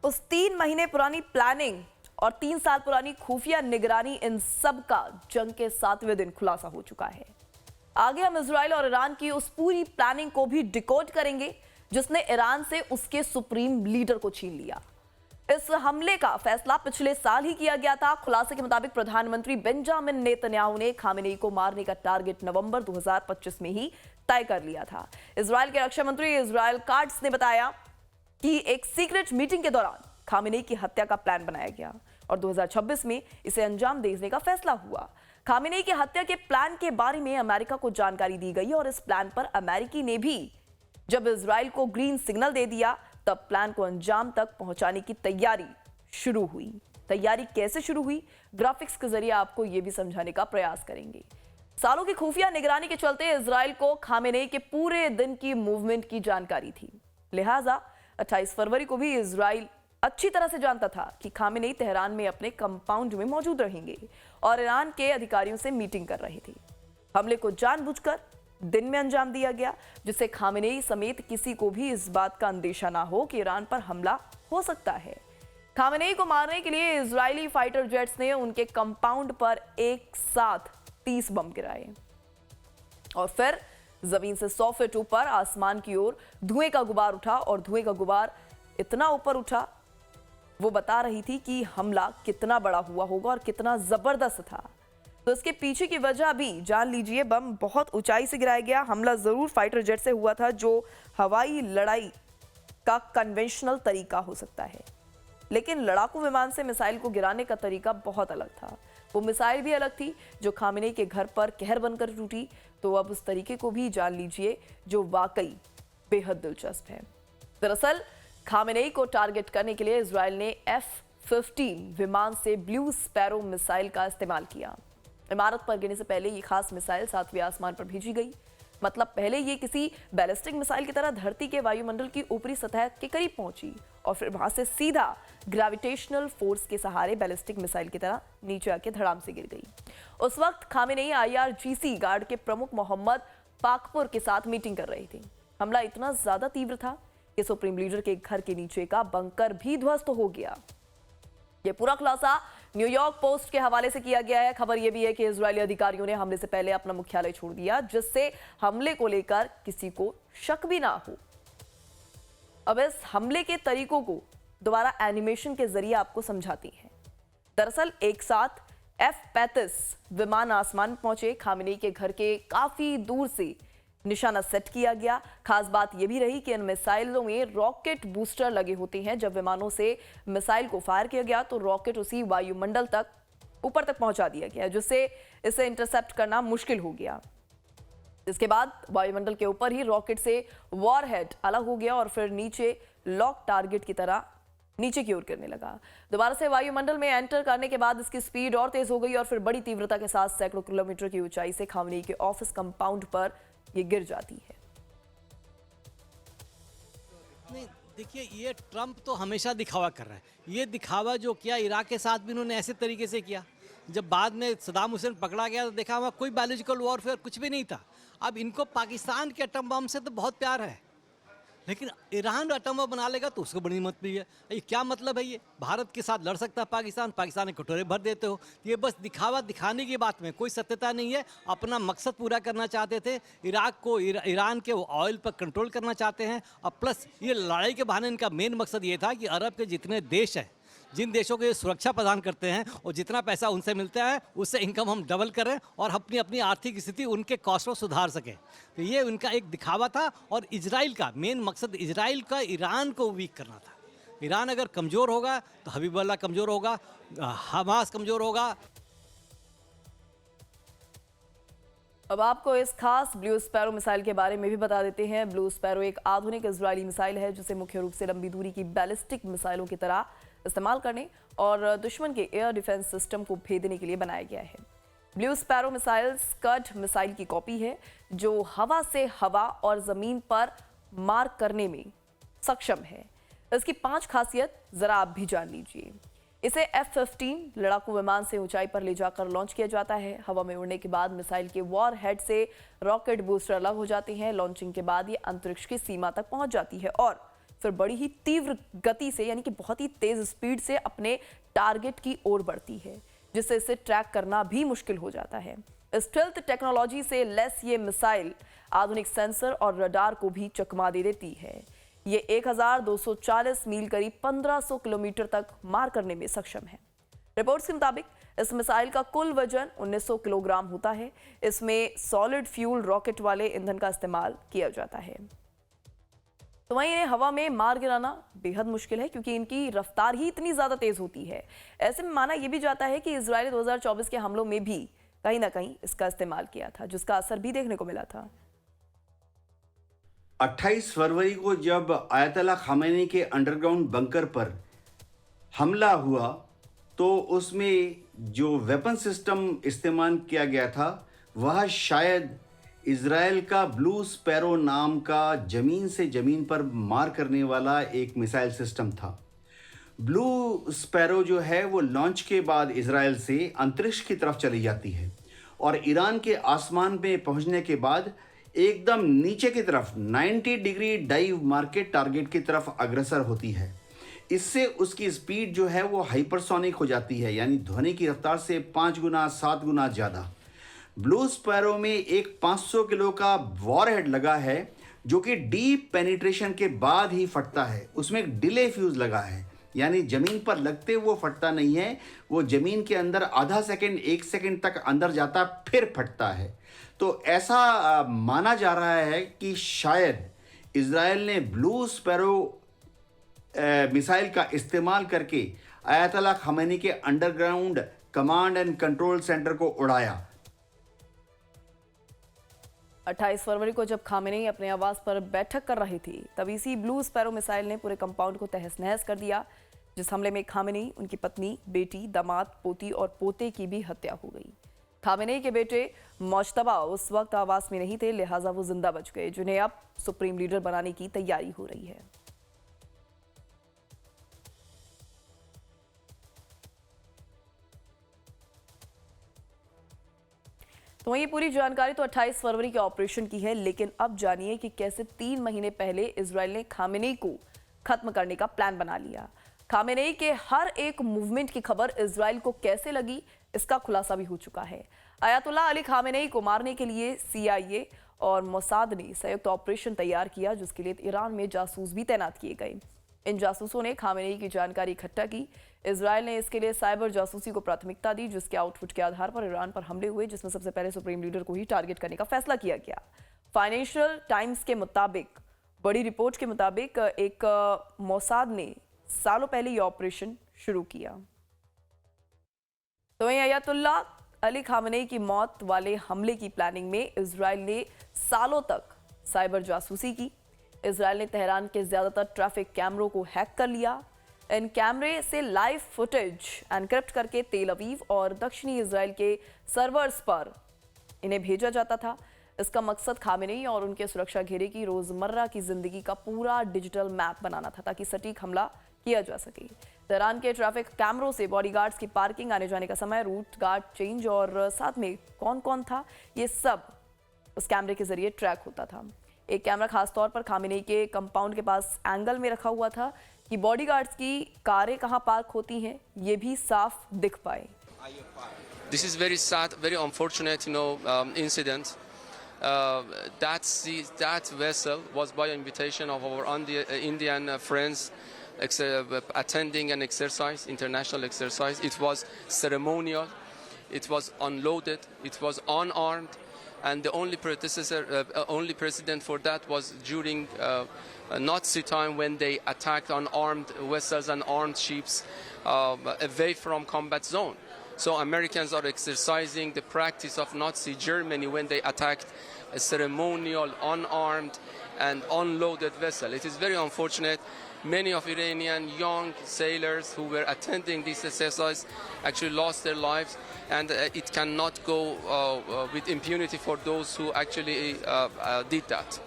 उस 3 महीने पुरानी प्लानिंग और 3 साल पुरानी खुफिया निगरानी, इन सब का जंग के 7वें दिन खुलासा हो चुका है। आगे हम इजराइल और ईरान की उस पूरी प्लानिंग को भी डिकोड करेंगे जिसने ईरान से उसके सुप्रीम लीडर को छीन लिया। इस हमले का फैसला पिछले साल ही किया गया था। खुलासे के मुताबिक प्रधानमंत्री बेंजामिन नेतन्याहू ने खामेनेई को मारने का टारगेट नवंबर 2025 में ही तय कर लिया था। इजराइल के रक्षा मंत्री इजराइल काट्स ने बताया कि एक सीक्रेट मीटिंग के दौरान खामेनेई की हत्या का प्लान बनाया गया और 2026 में इसे अंजाम देने का फैसला हुआ। खामेनेई की हत्या के प्लान के बारे में अमेरिका को जानकारी दी गई और इस प्लान पर अमेरिकी ने भी जब इजराइल को ग्रीन सिग्नल दे दिया तब प्लान को अंजाम तक पहुंचाने की तैयारी शुरू हुई। तैयारी कैसे शुरू हुई, ग्राफिक्स के जरिए आपको यह भी समझाने का प्रयास करेंगे। सालों की खुफिया निगरानी के चलते इजराइल को खामेनेई के पूरे दिन की मूवमेंट की जानकारी थी। लिहाजा 28 फरवरी को भी इजराइल अच्छी तरह से जानता था कि खामेनेई तेहरान में अपने कंपाउंड में मौजूद रहेंगे और ईरान के अधिकारियों से मीटिंग कर रहे थे। हमले को जानबूझकर दिन में अंजाम दिया गया जिससे खामेनेई समेत किसी को भी इस बात का अंदेशा ना हो कि ईरान पर हमला हो सकता है। खामेनेई को मारने के लिए इजरायली फाइटर जेट्स ने उनके कंपाउंड पर एक साथ 30 बम गिराए और फिर जमीन से 100 फीट ऊपर आसमान की ओर धुएं का गुबार उठा और धुएं का गुबार इतना ऊपर उठा, वो बता रही थी कि हमला कितना बड़ा हुआ होगा और कितना जबरदस्त था। तो इसके पीछे की वजह भी जान लीजिए। बम बहुत ऊंचाई से गिराया गया। हमला जरूर फाइटर जेट से हुआ था जो हवाई लड़ाई का कन्वेंशनल तरीका हो सकता है, लेकिन लड़ाकू विमान से मिसाइल को गिराने का तरीका बहुत अलग था। वो मिसाइल भी अलग थी जो खामेनेई के घर पर कहर बनकर टूटी। तो अब उस तरीके को भी जान लीजिए जो वाकई बेहद दिलचस्प है। दरअसल खामेनेई को टारगेट करने के लिए इजराइल ने F-15 विमान से ब्लू स्पैरो मिसाइल का इस्तेमाल किया। इमारत पर गिरने से पहले ये खास मिसाइल 7वें आसमान पर भेजी गई। मतलब पहले ये किसी बैलिस्टिक मिसाइल की तरह धरती के वायुमंडल की ऊपरी सतह के करीब पहुंची और फिर वहां से सीधा ग्रेविटेशनल फोर्स के सहारे बैलिस्टिक मिसाइल की तरह नीचे आके धड़ाम से गिर गई। उस वक्त खामेनेई IRGC गार्ड के प्रमुख मोहम्मद पाकपुर के साथ मीटिंग कर रहे थे। हमला इतना ज्यादा तीव्र था कि सुप्रीम लीडर के घर के नीचे का बंकर भी ध्वस्त हो गया। यह पूरा खुलासा न्यूयॉर्क पोस्ट के हवाले से किया गया है। खबर यह भी है कि इजरायली अधिकारियों ने हमले से पहले अपना मुख्यालय छोड़ दिया जिससे हमले को लेकर किसी को शक भी ना हो। अब इस हमले के तरीकों को दोबारा एनिमेशन के जरिए आपको समझाती हैं। दरअसल एक साथ F-35 विमान आसमान में पहुंचे। खामेनेई के घर के काफी दूर से निशाना सेट किया गया। खास बात यह भी रही कि इन मिसाइलों में रॉकेट बूस्टर लगे होते हैं। जब विमानों से मिसाइल को फायर किया गया तो रॉकेट उसी वायुमंडल तक ऊपर तक पहुंचा दिया गया जिससे इसे इंटरसेप्ट करना मुश्किल हो गया। इसके बाद वायुमंडल के ऊपर ही रॉकेट से वॉरहेड अलग हो गया और फिर नीचे लॉक टारगेट की तरह नीचे की ओर गिरने लगा। दोबारा से वायुमंडल में एंटर करने के बाद इसकी स्पीड और तेज हो गई और फिर बड़ी तीव्रता के साथ सैकड़ों किलोमीटर की ऊंचाई से खामेनेई के ऑफिस कंपाउंड पर ये गिर जाती है। नहीं देखिए, ये ट्रंप तो हमेशा दिखावा कर रहा है। ये दिखावा जो किया इराक के साथ भी उन्होंने ऐसे तरीके से किया। जब बाद में सदाम हुसैन पकड़ा गया तो देखा वहाँ कोई बायोलॉजिकल वॉरफेयर कुछ भी नहीं था। अब इनको पाकिस्तान के एटम बम से तो बहुत प्यार है, लेकिन ईरान एटम बम बना लेगा तो उसको बड़ी मत भी है। ये क्या मतलब है? ये भारत के साथ लड़ सकता है पाकिस्तान के कटोरे भर देते हो। ये बस दिखावा दिखाने की बात में कोई सत्यता नहीं है। अपना मकसद पूरा करना चाहते थे। इराक को ईरान के ऑयल पर कंट्रोल करना चाहते हैं। और प्लस ये लड़ाई के बहाने इनका मेन मकसद ये था कि अरब के जितने देश हैं, जिन देशों को ये सुरक्षा प्रदान करते हैं और जितना पैसा उनसे मिलता है उससे इनकम हम डबल करें और अपनी अपनी आर्थिक स्थिति उनके कॉस्ट को सुधार सकें। तो ये उनका एक दिखावा था और इजराइल का मेन मकसद इजराइल का ईरान को वीक करना था। ईरान अगर कमज़ोर होगा तो हबीबुल्लाह कमज़ोर होगा, हमास कमज़ोर होगा। अब आपको इस खास ब्लू स्पैरो मिसाइल के बारे में भी बता देते हैं। ब्लू स्पैरो एक आधुनिक इजरायली मिसाइल है जिसे मुख्य रूप से लंबी दूरी की बैलिस्टिक मिसाइलों की तरह इस्तेमाल करने और दुश्मन के एयर डिफेंस सिस्टम को भेदने के लिए बनाया गया है। Blue sparrow missile Scud missile की कॉपी है जो हवा से हवा और जमीन पर मार करने में सक्षम है। इसकी 5 खासियत जरा आप भी जान लीजिए। इसे F-15 लड़ाकू विमान से ऊंचाई पर ले जाकर लॉन्च किया जाता है। हवा में उड़ने के बाद मिसाइल के वॉर हेड से रॉकेट बूस्टर अलग हो जाते हैं। लॉन्चिंग के बाद ये अंतरिक्ष की सीमा तक पहुंच जाती है और फिर बड़ी ही तीव्र गति से यानी कि बहुत ही तेज स्पीड से अपने टारगेट की ओर बढ़ती है, जिससे इसे ट्रैक करना भी मुश्किल हो जाता है। स्टेल्थ टेक्नोलॉजी से लेस ये मिसाइल आधुनिक सेंसर और रडार को भी चकमा दे देती है। ये 1240 मील करीब 1500 किलोमीटर तक मार करने में सक्षम है। रिपोर्ट्स के मुताबिक इस मिसाइल का कुल वजन 1900 किलोग्राम होता है। इसमें सॉलिड फ्यूल रॉकेट वाले ईंधन का इस्तेमाल किया जाता है। तो वहीं इन्हें हवा में मार गिराना बेहद मुश्किल है, क्योंकि इनकी रफ्तार ही इतनी ज्यादा तेज होती है। ऐसे में माना यह भी जाता है कि इजरायल 2024 के हमलों में भी कहीं ना कहीं इसका इस्तेमाल किया था, जिसका असर भी देखने को मिला था। 28 फरवरी को जब आयतुल्लाह खामेनी के अंडरग्राउंड बंकर पर हमला हुआ तो उसमें जो वेपन सिस्टम इस्तेमाल किया गया था वह शायद इज़राइल का ब्लू स्पैरो नाम का ज़मीन से ज़मीन पर मार करने वाला एक मिसाइल सिस्टम था। ब्लू स्पैरो जो है वो लॉन्च के बाद इज़राइल से अंतरिक्ष की तरफ चली जाती है और ईरान के आसमान में पहुंचने के बाद एकदम नीचे की तरफ 90 डिग्री डाइव मार के टारगेट की तरफ अग्रसर होती है। इससे उसकी स्पीड जो है वो हाइपरसोनिक हो जाती है, यानी ध्वनि की रफ्तार से 5 गुना 7 गुना ज़्यादा। ब्लू स्पैरो में एक 500 किलो का वॉरहेड लगा है जो कि डीप पेनिट्रेशन के बाद ही फटता है। उसमें एक डिले फ्यूज लगा है, यानी ज़मीन पर लगते वो फटता नहीं है, वो ज़मीन के अंदर आधा सेकंड 1 सेकंड तक अंदर जाता फिर फटता है। तो ऐसा माना जा रहा है कि शायद इज़राइल ने ब्लू स्पैरो मिसाइल का इस्तेमाल करके आयतुल्लाह खामेनी के underground command and control centre को उड़ाया। 28 फरवरी को जब खामेनी अपने आवास पर बैठक कर रही थी, तब इसी ब्लू स्पैरो मिसाइल ने पूरे कंपाउंड को तहस नहस कर दिया, जिस हमले में खामेनी, उनकी पत्नी, बेटी, दामाद, पोती और पोते की भी हत्या हो गई। खामेनी के बेटे मोज्तबा उस वक्त आवास में नहीं थे, लिहाजा वो जिंदा बच गए, जिन्हें अब सुप्रीम लीडर बनाने की तैयारी हो रही है। तो वहीं पूरी जानकारी तो 28 फरवरी के ऑपरेशन की है, लेकिन अब जानिए कि कैसे 3 महीने पहले इजराइल ने खामेनी को खत्म करने का प्लान बना लिया। खामेनी के हर एक मूवमेंट की खबर इजराइल को कैसे लगी, इसका खुलासा भी हो चुका है। अयातुल्लाह अली खामेनी को मारने के लिए CIA और मोसाद ने संयुक्त ऑपरेशन तैयार किया, जिसके लिए ईरान में जासूस भी तैनात किए गए। इन जासूसों ने खामेनी की जानकारी इकट्ठा की। इजराइल ने इसके लिए साइबर जासूसी को प्राथमिकता दी, जिसके आउटपुट के आधार पर ईरान पर हमले हुए, जिसमें सबसे पहले सुप्रीम लीडर को ही टारगेट करने का फैसला किया गया। फाइनेंशियल टाइम्स के मुताबिक, बड़ी रिपोर्ट के मुताबिक, एक मोसाद ने सालों पहले ये ऑपरेशन शुरू किया। तो वहीं अयातुल्लाह अली खामेनी की मौत वाले हमले की प्लानिंग में इजराइल ने सालों तक साइबर जासूसी की। इजराइल ने तेहरान के ज्यादातर ट्रैफिक कैमरों को हैक कर लिया। इन कैमरे से लाइव फुटेज एनक्रिप्ट करके तेल अवीव और दक्षिणी इजराइल के सर्वर्स पर इन्हें भेजा जाता था। इसका मकसद खामेनी और उनके सुरक्षा घेरे की रोजमर्रा की जिंदगी का पूरा डिजिटल मैप बनाना था, ताकि सटीक हमला किया जा सके। तेहरान के ट्रैफिक कैमरों से बॉडीगार्ड्स की पार्किंग, आने जाने का समय, रूट गार्ड चेंज और साथ में कौन कौन था, ये सब उस कैमरे के जरिए ट्रैक होता था। एक कैमरा खासतौर पर खामेनी के कंपाउंड के पास एंगल में रखा हुआ था कि बॉडीगार्ड्स की कारें कहां पार्क होती हैं ये भी साफ दिख पाए। This is very sad, very unfortunate, incident. That vessel was by invitation of our Indian friends attending an exercise, international exercise. It was ceremonial. It was unloaded. It was unarmed. And the only precedent for that was during Nazi time, when they attacked unarmed vessels and armed ships away from combat zone. So Americans are exercising the practice of Nazi Germany when they attacked a ceremonial, unarmed and unloaded vessel. It is very unfortunate. Many of Iranian young sailors who were attending this exercise actually lost their lives, and it cannot go with impunity for those who actually did that.